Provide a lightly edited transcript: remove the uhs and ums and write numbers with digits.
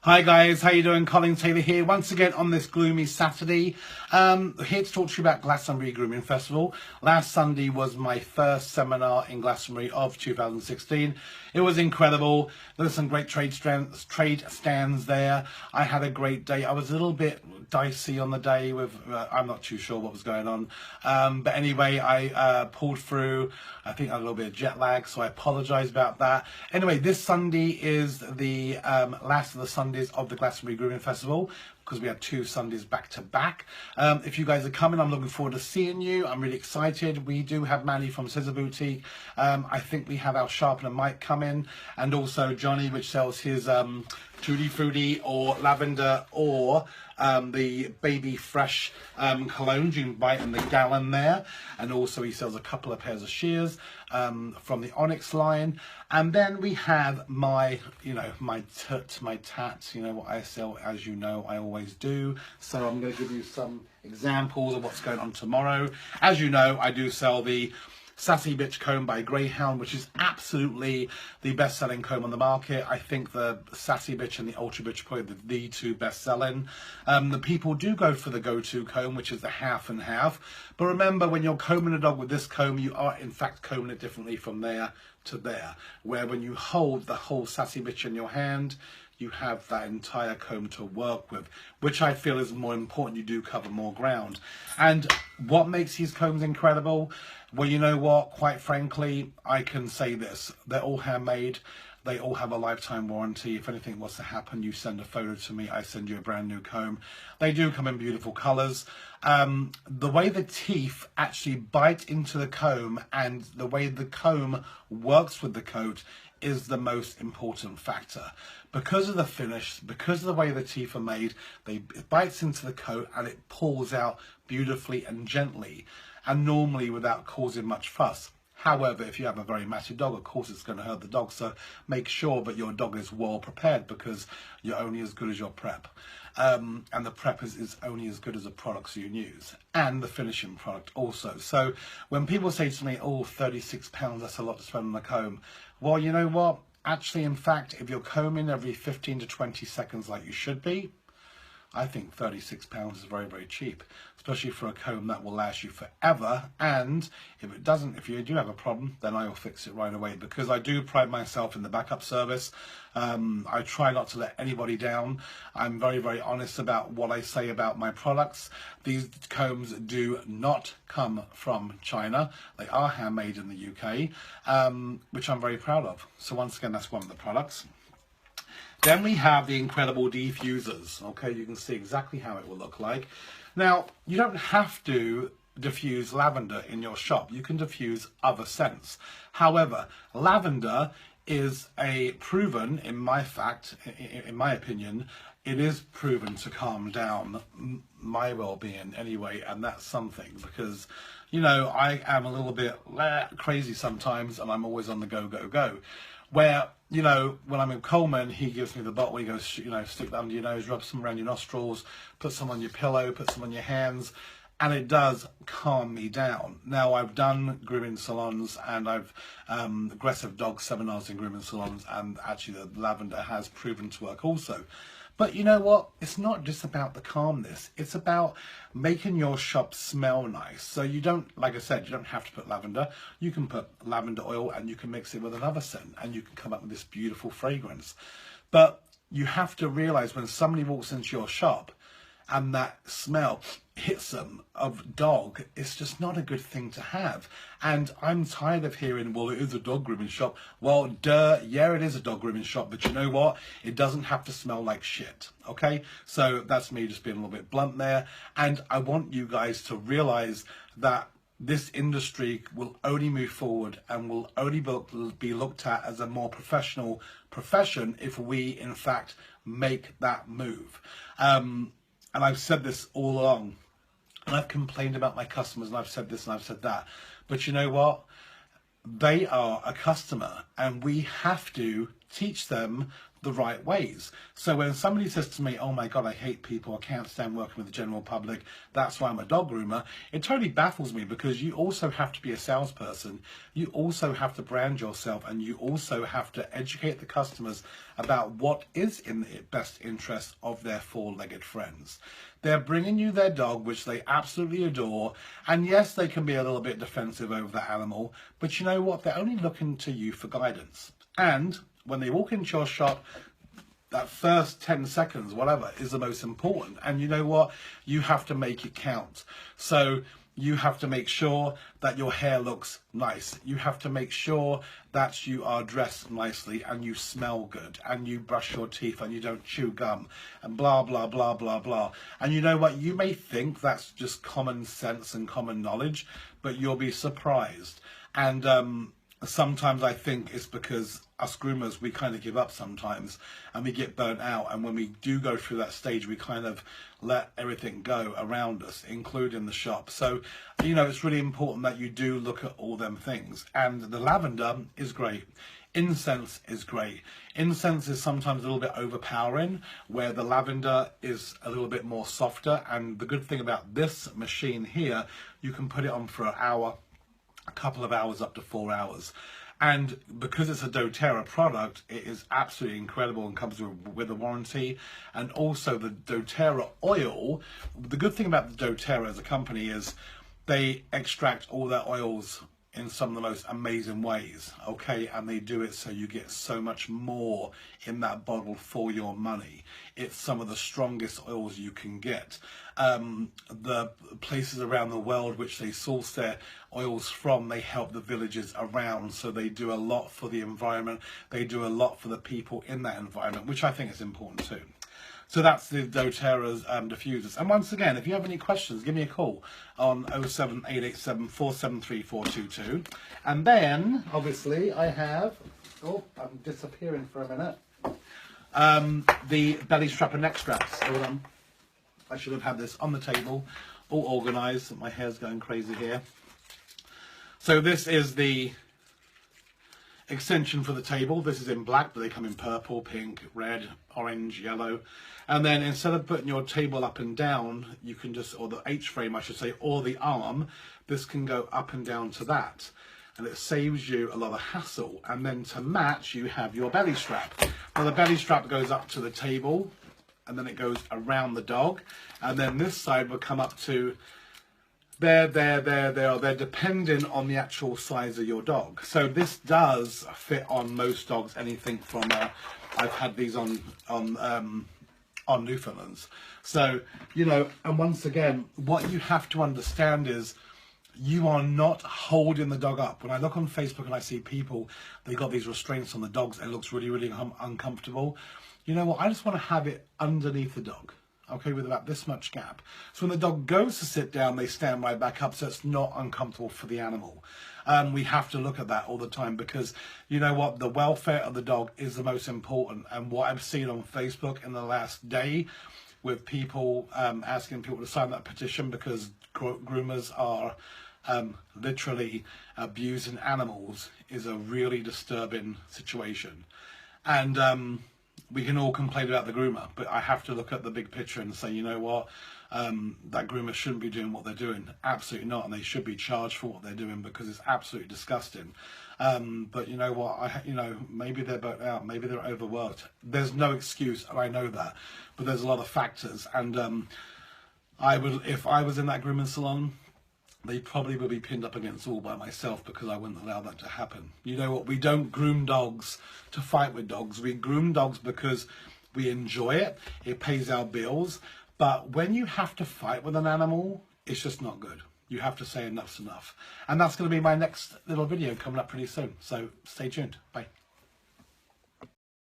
Hi guys, how you doing? Colin Taylor here once again on this gloomy Saturday. Here to talk to you about Glastonbury Grooming Festival. Last Sunday was my first seminar in Glastonbury of 2016. It was incredible. There were some great trade stands there. I had a great day. I was a little bit dicey on the day with, I'm not too sure what was going on. But anyway, I pulled through. I think I had a little bit of jet lag, so I apologise about that. Anyway, this Sunday is the last of the Sundays of the Glastonbury Grooming Festival, because we had 2 Sundays back to back. If you guys are coming, I'm looking forward to seeing you. I'm really excited. We do have Manny from Scissor Boutique. I think we have our Sharpener Mike coming, and also Johnny, which sells his Tutti Frutti or lavender or the Baby Fresh cologne. You can buy it in the gallon there. And also he sells a couple of pairs of shears from the Onyx line. And then we have my, my tats, what I sell, as you know, I always do. So I'm going to give you some examples of what's going on tomorrow. As you know, I do sell the Sassy Bitch comb by Greyhound, which is absolutely the best-selling comb on the market. I think the Sassy Bitch and the Ultra Bitch are probably the 2 best-selling. The people do go for the go-to comb, which is the half and half. But remember, when you're combing a dog with this comb, you are in fact combing it differently from there to there. Where when you hold the whole Sassy Bitch in your hand, you have that entire comb to work with, which I feel is more important. You do cover more ground. And what makes these combs incredible? Well, you know what? Quite frankly, I can say this. They're all handmade. They all have a lifetime warranty. If anything was to happen, you send a photo to me, I send you a brand new comb. They do come in beautiful colours. The way the teeth actually bite into the comb and the way the comb works with the coat is the most important factor. Because of the finish, because of the way the teeth are made, it bites into the coat and it pulls out beautifully and gently, and normally without causing much fuss. However, if you have a very massive dog, of course it's going to hurt the dog, so make sure that your dog is well prepared, because you're only as good as your prep. And the prep is only as good as the products you use, and the finishing product also. So when people say to me, oh, £36, that's a lot to spend on a comb. Well, you know what? Actually, in fact, if you're combing every 15 to 20 seconds like you should be, I think £36 is very, very cheap, especially for a comb that will last you forever. And if it doesn't, if you do have a problem, then I will fix it right away, because I do pride myself in the backup service. I try not to let anybody down. I'm very, very honest about what I say about my products. These combs do not come from China. They are handmade in the UK, which I'm very proud of. So once again, that's one of the products. Then we have the incredible diffusers. Okay, you can see exactly how it will look like. Now, you don't have to diffuse lavender in your shop. You can diffuse other scents. However, lavender is proven, in my opinion, it is proven to calm down my well-being anyway, and that's something, because, I am a little bit crazy sometimes, and I'm always on the go. Where, when I'm in Coleman, he gives me the bottle, he goes, stick that under your nose, rub some around your nostrils, put some on your pillow, put some on your hands, and it does calm me down. Now, I've done grooming salons, and I've aggressive dog seminars in grooming salons, and actually the lavender has proven to work also. But you know what? It's not just about the calmness. It's about making your shop smell nice. So you don't, like I said, you don't have to put lavender. You can put lavender oil and you can mix it with another scent, and you can come up with this beautiful fragrance. But you have to realize, when somebody walks into your shop and that smell hits them of dog, it's just not a good thing to have. And I'm tired of hearing, well, it is a dog grooming shop. Well, duh, yeah, it is a dog grooming shop, but you know what? It doesn't have to smell like shit, okay? So that's me just being a little bit blunt there. And I want you guys to realize that this industry will only move forward and will only be looked at as a more professional profession if we, in fact, make that move. And I've said this all along, and I've complained about my customers, and I've said this and I've said that. But you know what? They are a customer, and we have to teach them the right ways. So when somebody says to me, oh my God, I hate people, I can't stand working with the general public, that's why I'm a dog groomer, it totally baffles me, because you also have to be a salesperson, you also have to brand yourself, and you also have to educate the customers about what is in the best interest of their four-legged friends. They're bringing you their dog, which they absolutely adore, and yes, they can be a little bit defensive over that animal, but you know what? They're only looking to you for guidance. And when they walk into your shop, that first 10 seconds, whatever, is the most important. And you know what? You have to make it count. So you have to make sure that your hair looks nice. You have to make sure that you are dressed nicely and you smell good and you brush your teeth and you don't chew gum and blah, blah, blah, blah, blah. And you know what? You may think that's just common sense and common knowledge, but you'll be surprised. And sometimes I think it's because us groomers, we kind of give up sometimes and we get burnt out. And when we do go through that stage, we kind of let everything go around us, including the shop. So, you know, it's really important that you do look at all them things. And the lavender is great. Incense is great. Incense is sometimes a little bit overpowering, where the lavender is a little bit more softer. And the good thing about this machine here, you can put it on for an hour, a couple of hours, up to 4 hours. And because it's a doTERRA product, it is absolutely incredible and comes with a warranty. And also the doTERRA oil, the good thing about the doTERRA as a company is they extract all their oils in some of the most amazing ways, okay? And they do it so you get so much more in that bottle for your money. It's some of the strongest oils you can get. The places around the world which they source their oils from, they help the villages around, so they do a lot for the environment. They do a lot for the people in that environment, which I think is important too. So that's the doTERRA's diffusers. And once again, if you have any questions, give me a call on 07887 473 422. And then, obviously, I have, oh, I'm disappearing for a minute, the belly strap and neck straps. Hold on. I should have had this on the table, all organised. My hair's going crazy here. So this is the extension for the table. This is in black, but they come in purple, pink, red, orange, yellow. And then instead of putting your table up and down, you can just, or the H-frame I should say, or the arm, this can go up and down to that. And it saves you a lot of hassle. And then to match, you have your belly strap. Now the belly strap goes up to the table, and then it goes around the dog. And then this side will come up to there, they're depending on the actual size of your dog. So this does fit on most dogs, anything from, I've had these on Newfoundlands. So, you know, and once again, what you have to understand is you are not holding the dog up. When I look on Facebook and I see people, they got these restraints on the dogs and it looks really, really uncomfortable. You know what, I just want to have it underneath the dog. Okay, with about this much gap. So when the dog goes to sit down, they stand right back up, so it's not uncomfortable for the animal. We have to look at that all the time, because you know what, the welfare of the dog is the most important. And what I've seen on Facebook in the last day with people asking people to sign that petition because groomers are literally abusing animals is a really disturbing situation. And we can all complain about the groomer, but I have to look at the big picture and say, you know what, that groomer shouldn't be doing what they're doing. Absolutely not, and they should be charged for what they're doing, because it's absolutely disgusting. But you know what, maybe they're burnt out, maybe they're overworked. There's no excuse, and I know that, but there's a lot of factors. And I would, if I was in that grooming salon, they probably would be pinned up against the wall by myself, because I wouldn't allow that to happen. You know what, we don't groom dogs to fight with dogs. We groom dogs because we enjoy it. It pays our bills. But when you have to fight with an animal, it's just not good. You have to say enough's enough. And that's going to be my next little video coming up pretty soon. So stay tuned. Bye.